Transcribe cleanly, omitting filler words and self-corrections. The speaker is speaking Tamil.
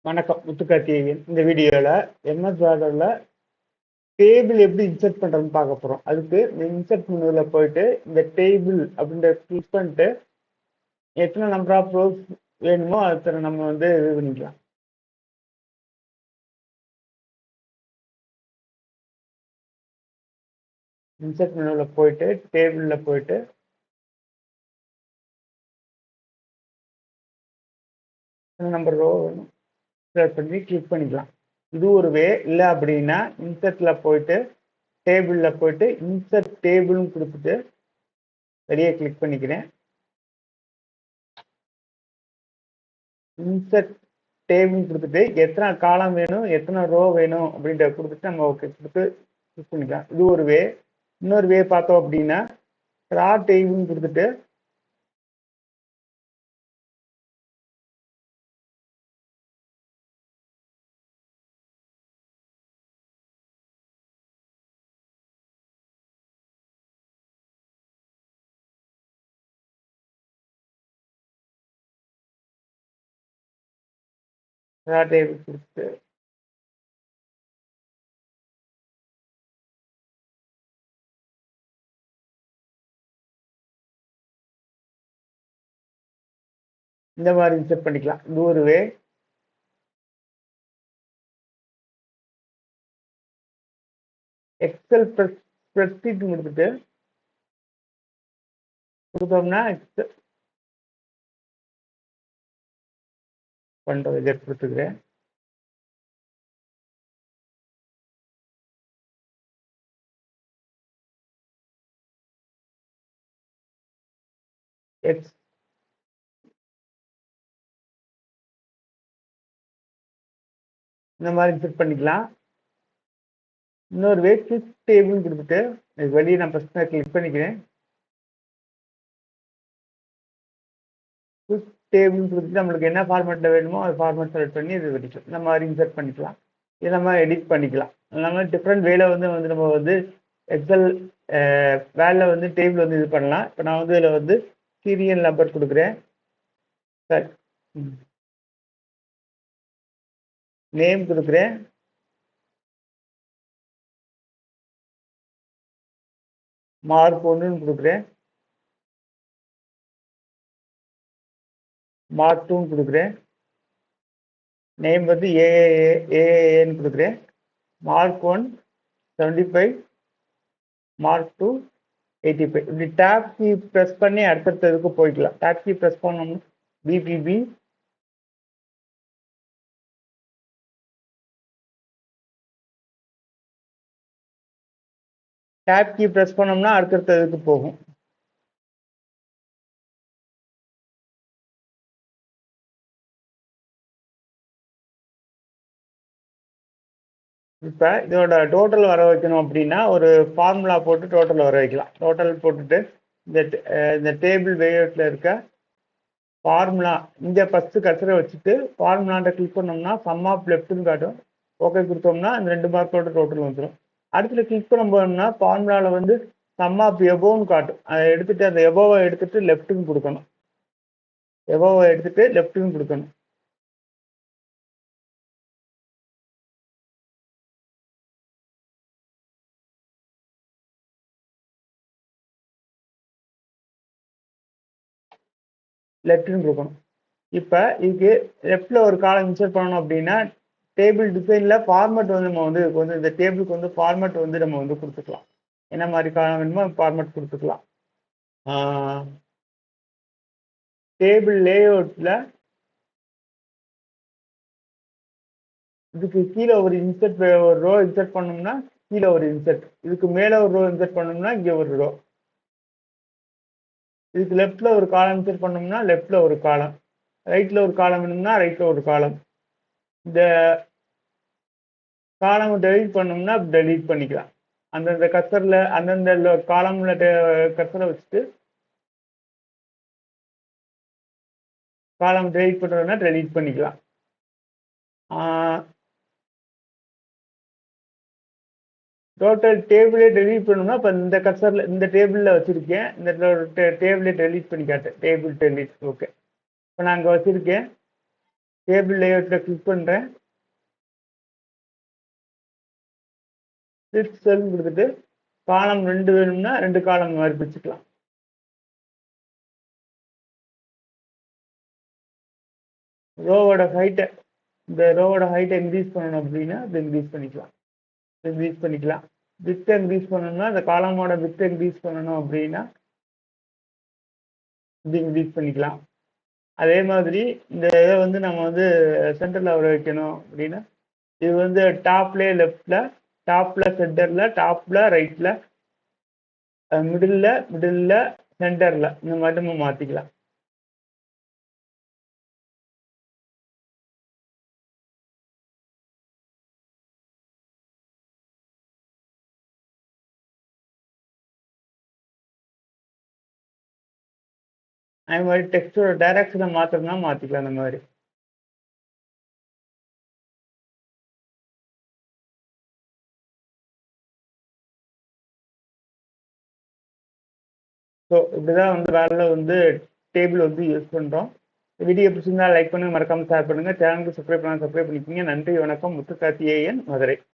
வணக்கம். முத்துக்கார்த்திகேயன். இந்த வீடியோல எம்எஸ் வேர்டில் டேபிள் எப்படி இன்சர்ட் பண்றதுன்னு பார்க்க போறோம். அதுக்கு இன்சர்ட் மெனுல போயிட்டு இந்த டேபிள் அப்படின்ற கிளிக் பண்ணிட்டு எத்தனை நம்பர் ஆஃப் ரோஸ் வேணுமோ அத்தனை நம்ம வந்து இது பண்ணிக்கலாம். இன்சர்ட் மெனுல போயிட்டு டேபிள்ல போயிட்டு எத்தனை நம்பர் ரோ வேணும் செலக்ட் பண்ணி கிளிக் பண்ணிக்கலாம். இது ஒரு வே. இல்லை அப்படின்னா இன்சர்ட்ல போயிட்டு டேபிள்ல போயிட்டு இன்சர்ட் டேபிள்னு கொடுத்துட்டு வெளியே கிளிக் பண்ணிக்கிறேன். இன்சர்ட் டேபிள் கொடுத்துட்டு எத்தனை காலம் வேணும் எத்தனை ரோ வேணும் அப்படின்றத கொடுத்துட்டு நம்ம ஓகே கொடுத்து கிளிக் பண்ணிக்கலாம். இது ஒரு வே. இன்னொரு வே பார்த்தோம் அப்படின்னா ரா டேபிள் கொடுத்துட்டு ரா டேபிள் கொடுத்துட்டு இந்த மாதிரி இன்சர்ட் பண்ணிக்கலாம். இது ஒரு வே. எக்ஸல் ஸ்ப்ரெட்ஷீட் கொடுத்துட்டு கொடுத்தோம்னா எக்ஸல் பண்றது இதை கொடுத்துக்கிறேன். எக்ஸ் இந்த மாதிரி இன்சர்ட் பண்ணிக்கலாம். இன்னொரு வே கிளிக் டேபிள் கொடுத்துட்டு வெளியே நான் ஃபர்ஸ்ட் கிளிக் பண்ணிக்கிறேன். கிளிக் டேபிள் கொடுத்துட்டு நம்மளுக்கு என்ன ஃபார்மேட்டில் வேணுமோ அது ஃபார்மேட் செலக்ட் பண்ணி இது பண்ணிக்கலாம். இந்த மாதிரி இன்சர்ட் பண்ணிக்கலாம். இதை நம்ம எடிட் பண்ணிக்கலாம். நம்ம டிஃப்ரெண்ட் வேல வந்து நம்ம வந்து எக்ஸல் வேலை வந்து டேபிள் வந்து இது பண்ணலாம். இப்போ நான் வந்து இதில் வந்து சீரியல் நம்பர் கொடுக்குறேன். சரி, நேம் கொடுக்குறேன். மார்க் 1ன்னு கொடுக்குறேன். மார்க் 2ன்னு கொடுக்குறேன். நேம் வந்து ஏஏஏன்னு கொடுக்குறேன். Mark 1 75, mark 2 85. இப்படி டேப் கீ ப்ரெஸ் பண்ணி அடுத்தடுத்ததுக்கு போய்க்கலாம். டேப் கீ ப்ரெஸ் பண்ணோம்னா பிபிபி, டேப் கீ ப்ரெஸ் பண்ணோம்னா அடுத்தடுத்ததுக்கு போகும். இப்போ இதோட டோட்டல் வர வைக்கணும் அப்படின்னா ஒரு ஃபார்முலா போட்டு டோட்டல் வர வைக்கலாம். டோட்டல் போட்டுட்டு இந்த டேபிள் லேஅவுட்ல இருக்க ஃபார்முலா இங்கே ஃபஸ்ட்டு கர்சரை வச்சுட்டு ஃபார்முலான்ற கிளிக் பண்ணோம்னா சம் ஆஃப் லெஃப்ட்னு காட்டும். ஓகே கொடுத்தோம்னா அந்த 2 மார்க்கோட டோட்டல் வந்துடும். அடுத்துல கிளிக் பண்ண போனோம்னா ஃபார்முலாவில் வந்து சம் ஆஃப் எபோவ்னு காட்டும். அதை எடுத்துட்டு அந்த எபோவை எடுத்துட்டு லெஃப்ட்டுன்னு கொடுக்கணும். எபோவை எடுத்துட்டு லெஃப்ட்டுன்னு கொடுக்கணும். லெஃப்ட்னு கொடுக்கணும். இப்போ இதுக்கு லெஃப்டில் ஒரு காலம் இன்சர்ட் பண்ணணும் அப்படின்னா டேபிள் டிசைனில் ஃபார்மேட் வந்து நம்ம வந்து இதுக்கு வந்து இந்த டேபிளுக்கு வந்து ஃபார்மேட் வந்து நம்ம வந்து கொடுத்துக்கலாம். என்ன மாதிரி காலம் வேணுமோ ஃபார்மேட் கொடுத்துக்கலாம். டேபிள் லேஅவுட்டில் இதுக்கு கீழே ஒரு இன்சர்ட் ஒரு ரோ இன்சர்ட் பண்ணோம்னா கீழே ஒரு இன்சர்ட், இதுக்கு மேலே ஒரு ரோ இன்சர்ட் பண்ணோம்னா இங்கே ஒரு ரோ, இதுக்கு லெஃப்டில் ஒரு காலம் இன்சர்ட் பண்ணோம்னா லெஃப்டில் ஒரு காலம், ரைட்டில் ஒரு காலம் வேணும்னா ரைட்டில் ஒரு காலம். இந்த காலம் டெலீட் பண்ணோம்னா டெலீட் பண்ணிக்கலாம். அந்தந்த கர்சரில் அந்தந்த காலம்ல கர்சரை வச்சுட்டு காலம் டெலீட் பண்ணுறதுனா டெலீட் பண்ணிக்கலாம். டோட்டல் டேபிளே டெலீட் பண்ணணும்னா இப்போ இந்த கர்சரில் இந்த டேபிளில் வச்சுருக்கேன். இந்த டேபிளே டெலீட் பண்ணி காட்டேன். Table delete. ஓகே, இப்போ நான் அங்கே வச்சுருக்கேன். டேபிள் லேஅவுட்டில் கிளிக் பண்ணுறேன். ஸ்ப்ளிட் செல் கொடுத்துட்டு காலம் 2 வேணும்னா 2 காலம் மாதிரி பிரிச்சுக்கலாம். ரோவோட ஹைட்டை இந்த ரோவோட ஹைட்டை இன்க்ரீஸ் பண்ணணும் அப்படின்னா இது இன்க்ரீஸ் பண்ணிக்கலாம். வித்தை இன்க்ரீஸ் பண்ணணும்னா இந்த காலமோட வித்தை இன்க்ரீஸ் பண்ணணும் அப்படின்னா இது இன்க்ரீஸ் பண்ணிக்கலாம். அதே மாதிரி இந்த இதை வந்து நம்ம வந்து சென்டரில் வர வைக்கணும் அப்படின்னா இது வந்து டாப்லேயே லெஃப்டில், டாப்பில் சென்டரில், டாப்பில் ரைட்டில், மிடில் சென்டரில் இந்த மாதிரி நம்ம மாற்றிக்கலாம். அதே மாதிரி டெக்ஸ்டோட டைரக்ஷனை மாற்றணும்னா மாற்றிக்கலாம். அந்த மாதிரி ஸோ இப்படிதான் வந்து வேலை வந்து டேபிள் வந்து யூஸ் பண்ணுறோம். வீடியோ பிடிச்சிருந்தா லைக் பண்ணுங்க, மறக்காம ஷேர் பண்ணுங்க. சேனலுக்கு சப்ஸ்கிரைப் பண்ணிக்கோங்க. நன்றி, வணக்கம். முத்துக்கார்த்திகேயன், மதுரை.